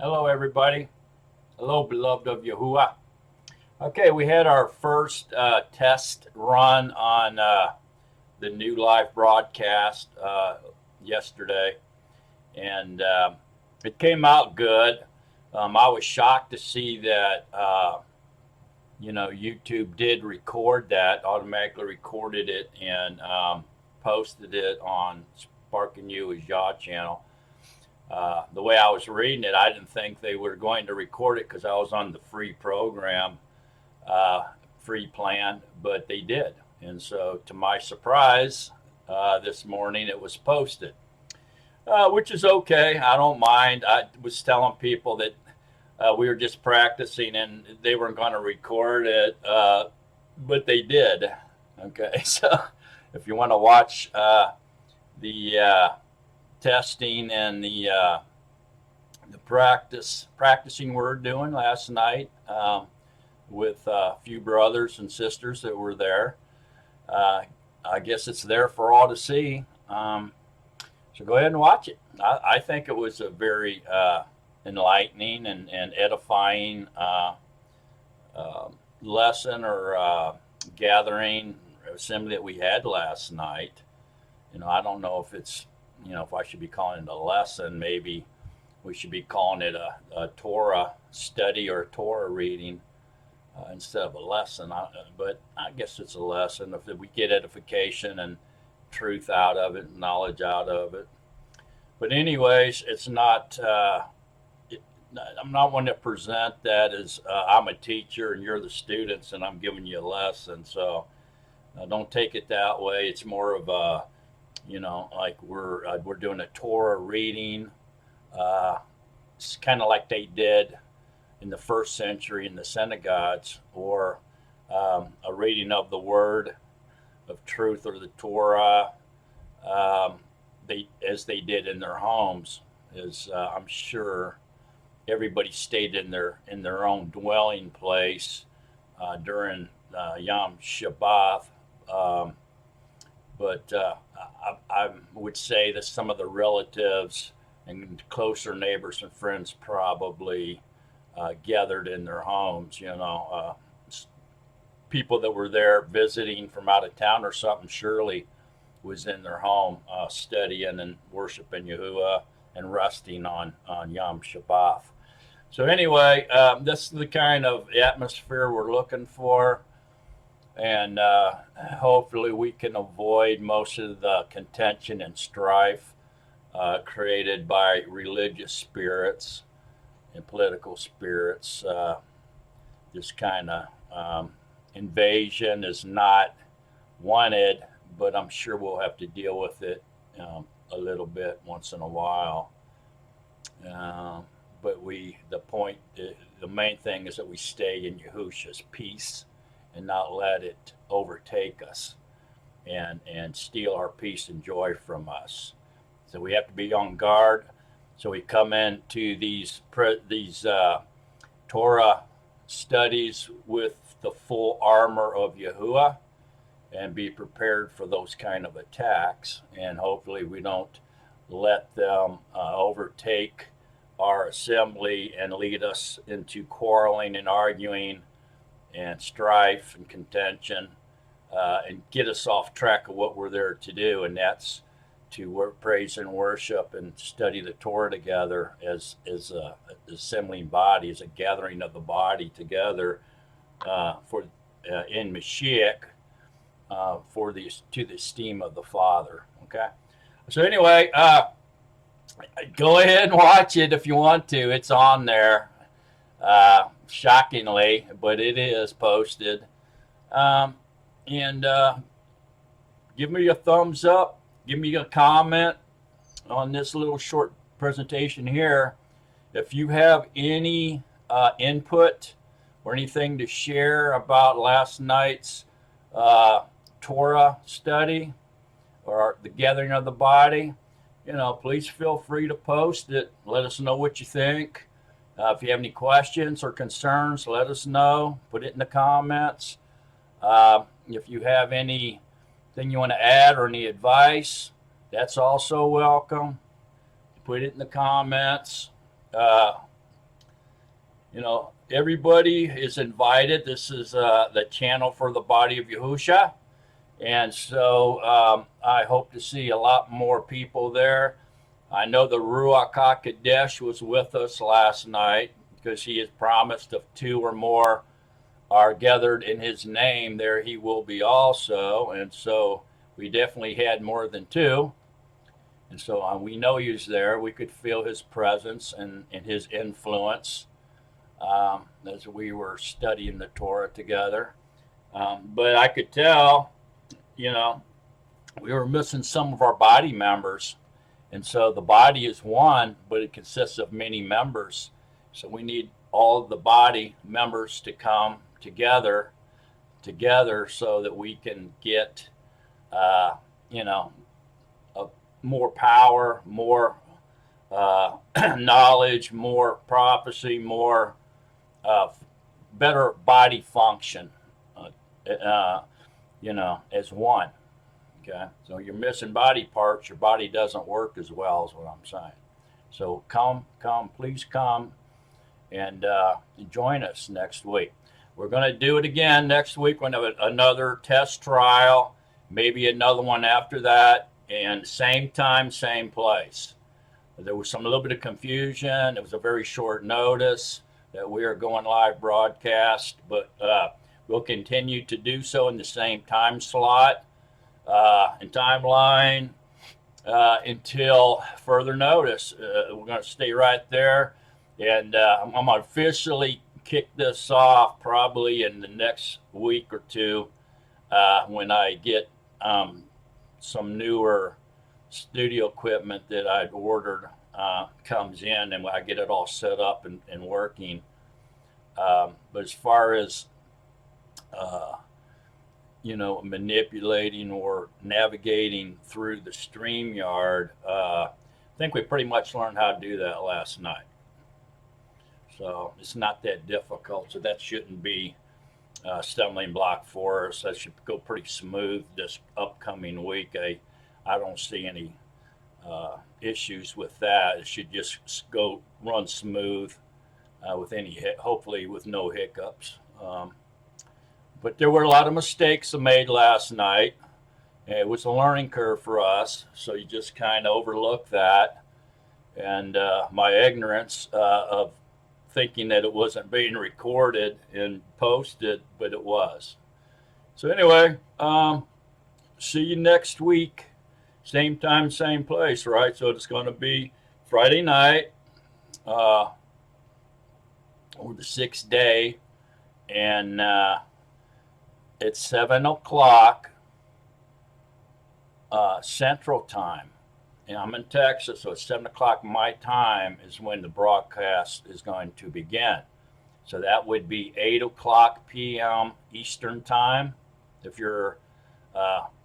Hello, everybody. Hello, beloved of Yahuah. Okay, we had our first test run on the new live broadcast yesterday, and it came out good. I was shocked to see that, YouTube did record that, automatically recorded it, and posted it on SPARKINU is YAH channel. The way I was reading it, I didn't think they were going to record it because I was on the free program, free plan, but they did. And so, to my surprise, this morning it was posted, which is okay. I don't mind. I was telling people that we were just practicing and they weren't going to record it, but they did. Okay, so if you want to watch the testing and the practicing we're doing last night with a few brothers and sisters that were there. I guess it's there for all to see. So go ahead and watch it. I think it was a very enlightening and edifying lesson or gathering assembly that we had last night. I don't know if it's if I should be calling it a lesson. Maybe we should be calling it a Torah study or a Torah reading instead of a lesson. But I guess it's a lesson if we get edification and truth out of it, knowledge out of it. But anyways, it's not. I'm not one to present that as I'm a teacher and you're the students and I'm giving you a lesson. So don't take it that way. It's more of a like we're doing a Torah reading. It's kind of like they did in the first century in the synagogues, or a reading of the Word of Truth or the Torah, as they did in their homes. I'm sure everybody stayed in their own dwelling place during Yom Shabbat. But I would say that some of the relatives and closer neighbors and friends probably gathered in their homes. People that were there visiting from out of town or something surely was in their home studying and worshiping Yahuwah and resting on Yom Shabbat. So anyway, this is the kind of atmosphere we're looking for. And hopefully we can avoid most of the contention and strife created by religious spirits and political spirits. This kind of invasion is not wanted, but I'm sure we'll have to deal with it a little bit once in a while. But the main thing is that we stay in Yahushua's peace and not let it overtake us and steal our peace and joy from us. So we have to be on guard. So we come into these Torah studies with the full armor of Yahuwah and be prepared for those kind of attacks. And hopefully we don't let them overtake our assembly and lead us into quarreling and arguing and strife and contention, and get us off track of what we're there to do, and that's to praise and worship and study the Torah together as a assembling body, as a gathering of the body together in Mashiach to the esteem of the Father. Okay, so anyway, go ahead and watch it if you want to. It's on there. Shockingly, but it is posted. And give me a thumbs up. Give me a comment on this little short presentation here. If you have any input or anything to share about last night's Torah study or the gathering of the body, please feel free to post it. Let us know what you think. If you have any questions or concerns, let us know. Put it in the comments. If you have anything you want to add or any advice, that's also welcome. Put it in the comments. everybody is invited. This is the channel for the body of Yahushua. And so I hope to see a lot more people there. I know the Ruach HaKodesh was with us last night because he has promised if two or more are gathered in his name, there he will be also. And so we definitely had more than two. And so we know he was there. We could feel his presence and his influence as we were studying the Torah together. But I could tell, we were missing some of our body members. And so the body is one, but it consists of many members. So we need all of the body members to come together so that we can get, more power, more knowledge, more prophecy, more better body function, as one. Okay, so you're missing body parts, your body doesn't work as well, is what I'm saying. So please come and join us next week. We're going to do it again next week. We're going to have another test trial, maybe another one after that, and same time, same place. There was a little bit of confusion. It was a very short notice that we are going live broadcast, but we'll continue to do so in the same time slot and timeline until further notice. We're going to stay right there, and I'm going to officially kick this off probably in the next week or two when I get some newer studio equipment that I've ordered comes in and I get it all set up and working. But as far as manipulating or navigating through the StreamYard, I think we pretty much learned how to do that last night. So it's not that difficult. So that shouldn't be a stumbling block for us. That should go pretty smooth this upcoming week. I don't see any issues with that. It should just go run smooth hopefully with no hiccups. But there were a lot of mistakes made last night. It was a learning curve for us, so you just kind of overlook that. And my ignorance of thinking that it wasn't being recorded and posted, but it was. So anyway, see you next week. Same time, same place, right? So it's going to be Friday night, or the 6th day, and it's 7 o'clock Central Time. And I'm in Texas, so it's 7 o'clock my time is when the broadcast is going to begin. So that would be 8 o'clock p.m. Eastern Time. If you're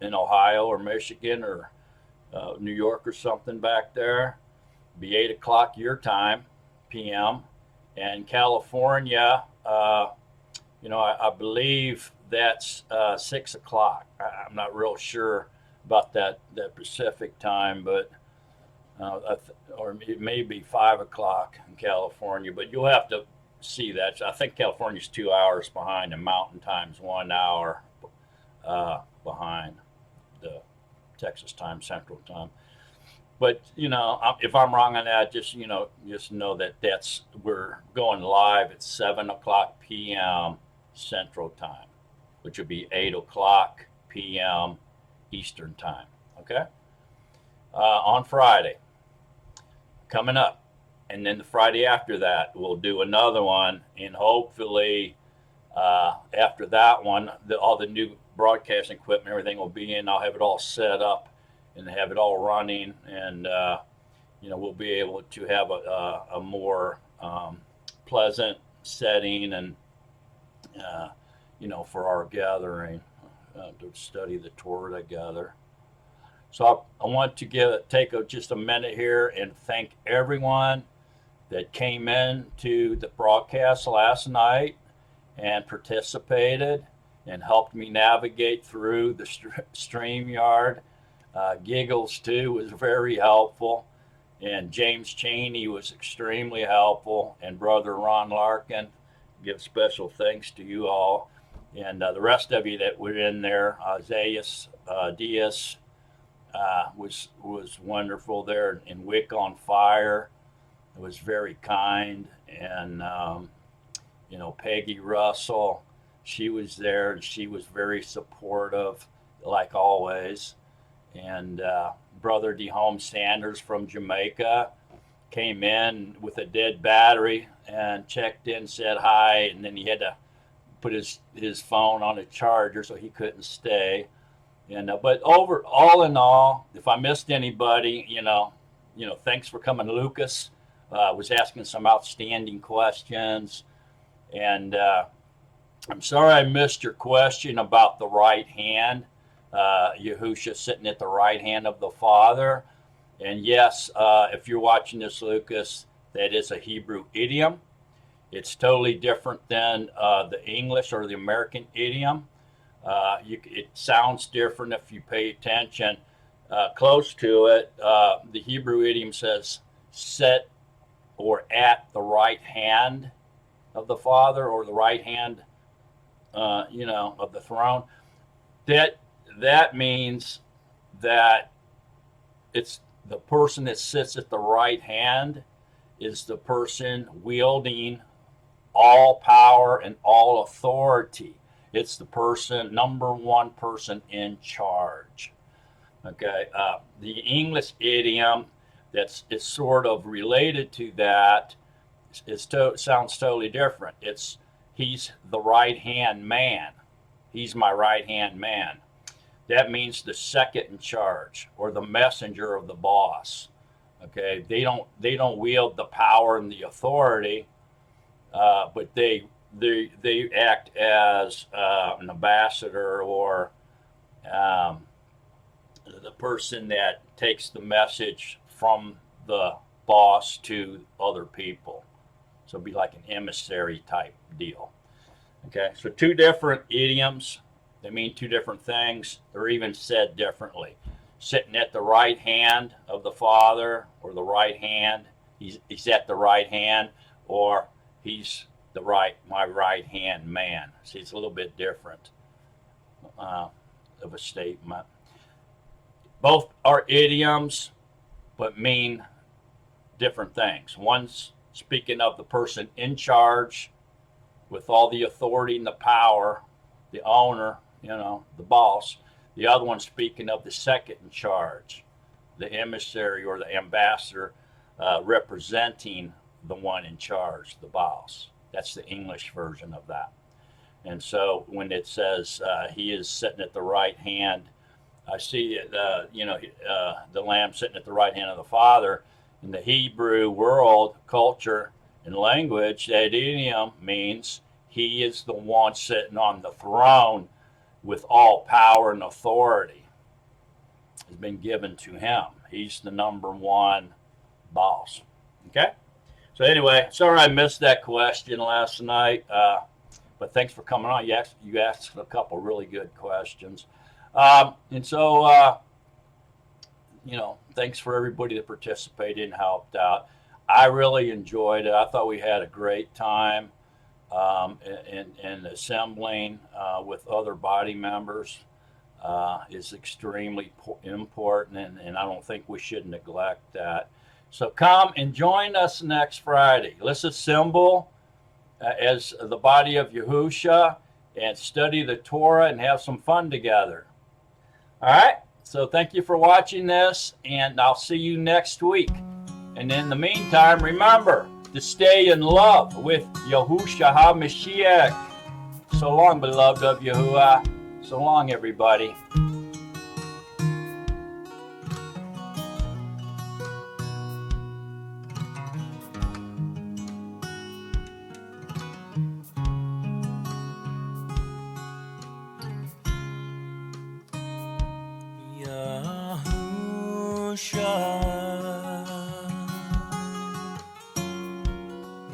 in Ohio or Michigan or New York or something back there, it'd be 8 o'clock your time, p.m. And California, I believe that's 6 o'clock. I'm not real sure about that Pacific time, but or it may be 5 o'clock in California, but you'll have to see that. I think California's 2 hours behind, and Mountain Time's 1 hour behind the Texas time, Central Time. But if I'm wrong on that, just know that we're going live at 7 o'clock p.m. Central Time, which would be 8 o'clock p.m. Eastern Time. Okay, on Friday coming up, and then the Friday after that we'll do another one, and hopefully after that one, all the new broadcasting equipment, everything will be in. I'll have it all set up and have it all running, and we'll be able to have a more pleasant setting and for our gathering to study the Torah together. So I want to take just a minute here and thank everyone that came in to the broadcast last night and participated and helped me navigate through the StreamYard. Giggles too was very helpful, And James Cheney was extremely helpful, and Brother Ron Larkin. Give special thanks to you all, and the rest of you that were in there. Zayas Diaz was wonderful there, and Wick on Fire was very kind, and Peggy Russell, she was there, and she was very supportive, like always. And Brother DeHome Sanders from Jamaica came in with a dead battery and checked in, said hi, and then he had to put his phone on a charger so he couldn't stay. And but all in all, if I missed anybody, thanks for coming, Lucas. Was asking some outstanding questions, and I'm sorry I missed your question about the right hand. Yahusha sitting at the right hand of the Father. And yes, if you're watching this, Lucas, that is a Hebrew idiom. It's totally different than the English or the American idiom. It sounds different if you pay attention close to it. The Hebrew idiom says, "Sit or at the right hand of the Father," or the right hand, of the throne. That means that it's the person that sits at the right hand is the person wielding all power and all authority. It's the number one person in charge. Okay, the English idiom it's sort of related to that. Sounds totally different. He's the right hand man. He's my right hand man. That means the second in charge or the messenger of the boss. Okay, they don't wield the power and the authority, but they act as an ambassador or the person that takes the message from the boss to other people. So it'd be like an emissary type deal. Okay, so two different idioms. They mean two different things. They're even said differently. Sitting at the right hand of the Father, or the right hand. He's at the right hand, or he's my right hand man. See, it's a little bit different of a statement. Both are idioms, but mean different things. One's speaking of the person in charge with all the authority and the power, the owner, the boss. The other one's speaking of the second in charge, the emissary or the ambassador representing the one in charge, the boss. That's the English version of that. And so when it says he is sitting at the right hand, I see the Lamb sitting at the right hand of the Father. In the Hebrew world, culture, and language, that idiom means he is the one sitting on the throne with all power and authority. Has been given to him. He's the number one boss. Okay? So anyway, sorry I missed that question last night, but thanks for coming on. You asked a couple really good questions. And so, thanks for everybody that participated and helped out. I really enjoyed it. I thought we had a great time in assembling with other body members. Is extremely important, and I don't think we should neglect that. So come and join us next Friday. Let's assemble as the body of Yahusha and study the Torah and have some fun together. All right, so thank you for watching this, and I'll see you next week. And in the meantime, remember to stay in love with Yahushua HaMashiach. So long, beloved of Yahuah. So long, everybody.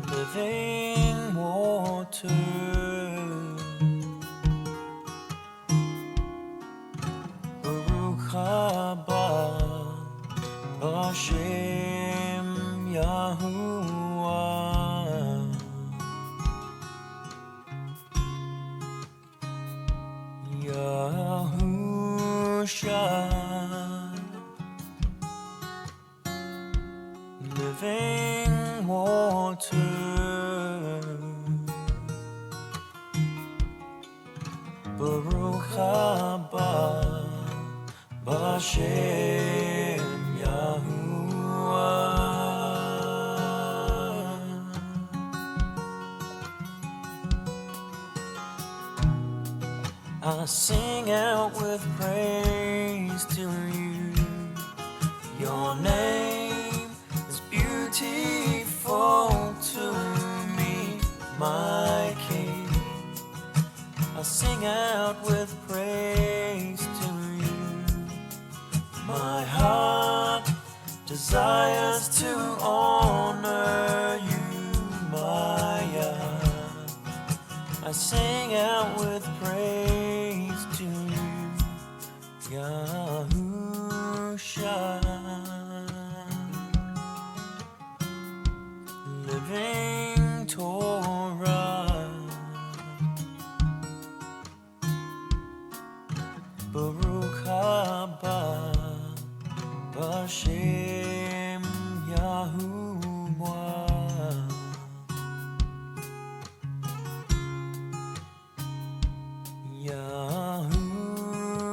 Living water, Baruch haba Hashem. Baruch haba b'Shem Yahuah. I sing out with praise to you. Your name is beautiful to me, my King. I sing out with praise to you. My heart desires to honor you, my Yah. I sing out with praise to you, Yahusha. Living Torah, Baruch haba b'Shem